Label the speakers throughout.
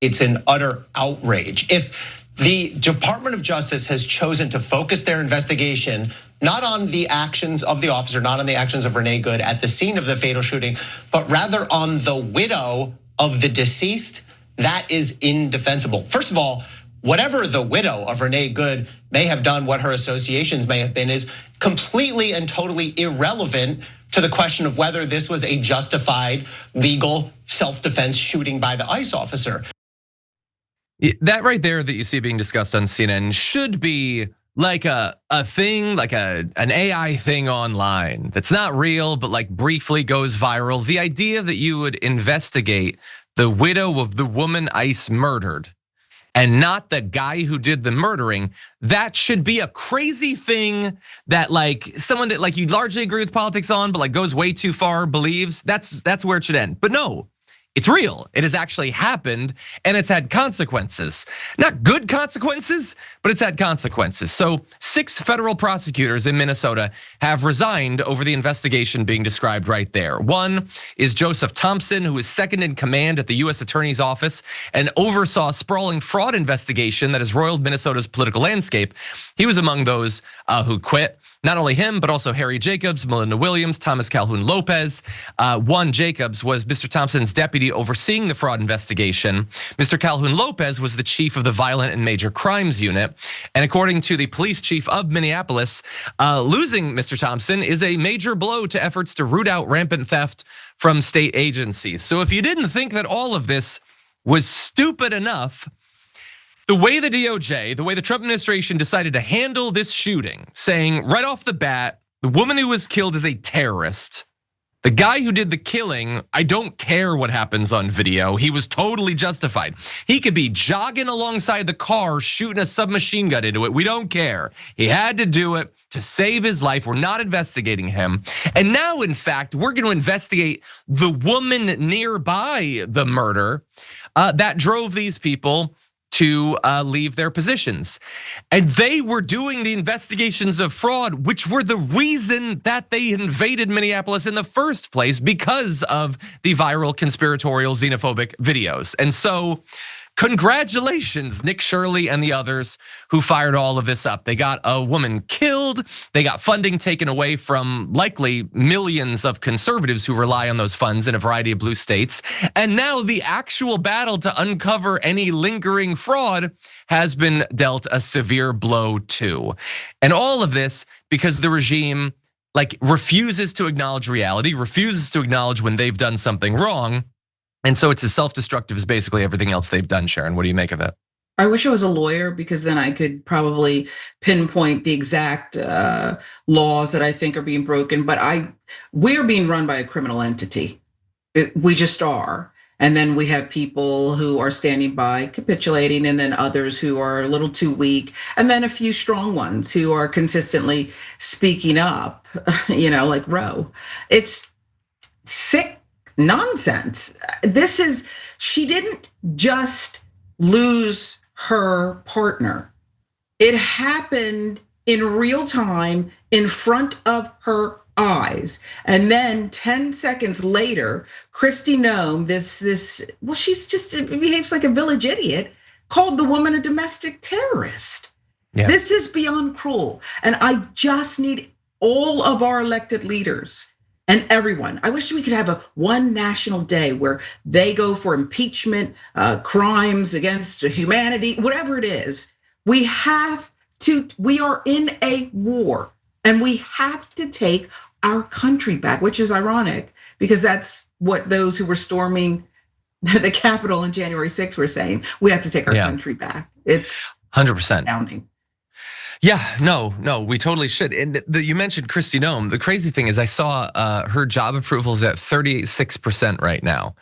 Speaker 1: It's an utter outrage. If the Department of Justice has chosen to focus their investigation not on the actions of the officer, not on the actions of Renee Good at the scene of the fatal shooting, but rather on the widow of the deceased, that is indefensible. First of all, whatever the widow of Renee Good may have done, what her associations may have been, is completely and totally irrelevant to the question of whether this was a justified legal self-defense shooting by the ICE officer.
Speaker 2: That right there that you see being discussed on CNN should be like a thing, like an AI thing online that's not real, but like briefly goes viral. The idea that you would investigate the widow of the woman ICE murdered and not the guy who did the murdering, that should be a crazy thing that like someone that like you largely agree with politics on, but like goes way too far believes. That's where it should end. But no. It's real. It has actually happened and it's had consequences. Not good consequences, but it's had consequences. So 6 federal prosecutors in Minnesota have resigned over the investigation being described right there. One is Joseph Thompson, who is second in command at the US Attorney's Office and oversaw sprawling fraud investigation that has roiled Minnesota's political landscape. He was among those who quit. Not only him, but also Harry Jacobs, Melinda Williams, Thomas Calhoun Lopez. One Jacobs was Mr. Thompson's deputy overseeing the fraud investigation. Mr. Calhoun Lopez was the chief of the Violent and Major Crimes Unit. And according to the police chief of Minneapolis, losing Mr. Thompson is a major blow to efforts to root out rampant theft from state agencies. So if you didn't think that all of this was stupid enough, the way the DOJ, the way the Trump administration decided to handle this shooting, saying right off the bat, the woman who was killed is a terrorist. The guy who did the killing, I don't care what happens on video. He was totally justified. He could be jogging alongside the car, shooting a submachine gun into it. We don't care. He had to do it to save his life. We're not investigating him. And now, in fact, we're going to investigate the woman nearby the murder that drove these people to leave their positions. And they were doing the investigations of fraud, which were the reason that they invaded Minneapolis in the first place because of the viral conspiratorial xenophobic videos. And so congratulations, Nick Shirley and the others who fired all of this up. They got a woman killed. They got funding taken away from likely millions of conservatives who rely on those funds in a variety of blue states. And now the actual battle to uncover any lingering fraud has been dealt a severe blow to. And all of this because the regime like refuses to acknowledge reality, refuses to acknowledge when they've done something wrong. And so it's as self-destructive as basically everything else they've done. Sharon, what do you make of it?
Speaker 3: I wish I was a lawyer because then I could probably pinpoint the exact laws that I think are being broken. But we're being run by a criminal entity. We just are. And then we have people who are standing by capitulating, and then others who are a little too weak, and then a few strong ones who are consistently speaking up, like Roe. It's sick nonsense. She didn't just lose her partner. It happened in real time in front of her eyes. And then 10 seconds later, Kristi Noem, she behaves like a village idiot, called the woman a domestic terrorist. Yeah. This is beyond cruel. And I just need all of our elected leaders and everyone. I wish we could have one national day where they go for impeachment, crimes against humanity, whatever it is. We are in a war and we have to take our country back, which is ironic because that's what those who were storming the Capitol on January 6th were saying. We have to take our country back. It's
Speaker 2: 100%
Speaker 3: astounding.
Speaker 2: Yeah, no, we totally should. And you mentioned Kristi Noem. The crazy thing is I saw her job approvals at 36% right now.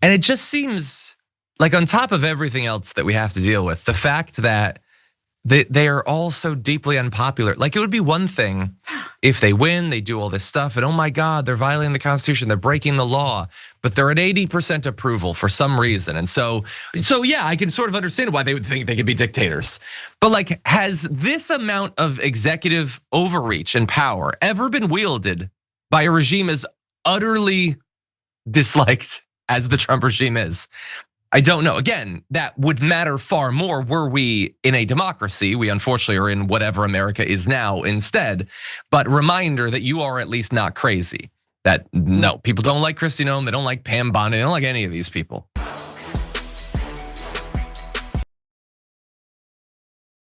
Speaker 2: And it just seems like on top of everything else that we have to deal with, the fact that they are all so deeply unpopular. Like it would be one thing if they win, they do all this stuff and oh my God, they're violating the Constitution, they're breaking the law, but they're at 80% approval for some reason. And so yeah, I can sort of understand why they would think they could be dictators. But like, has this amount of executive overreach and power ever been wielded by a regime as utterly disliked as the Trump regime is? I don't know. Again, that would matter far more were we in a democracy. We unfortunately are in whatever America is now instead. But reminder that you are at least not crazy. That no, people don't like Kristi Noem, they don't like Pam Bondi, they don't like any of these people.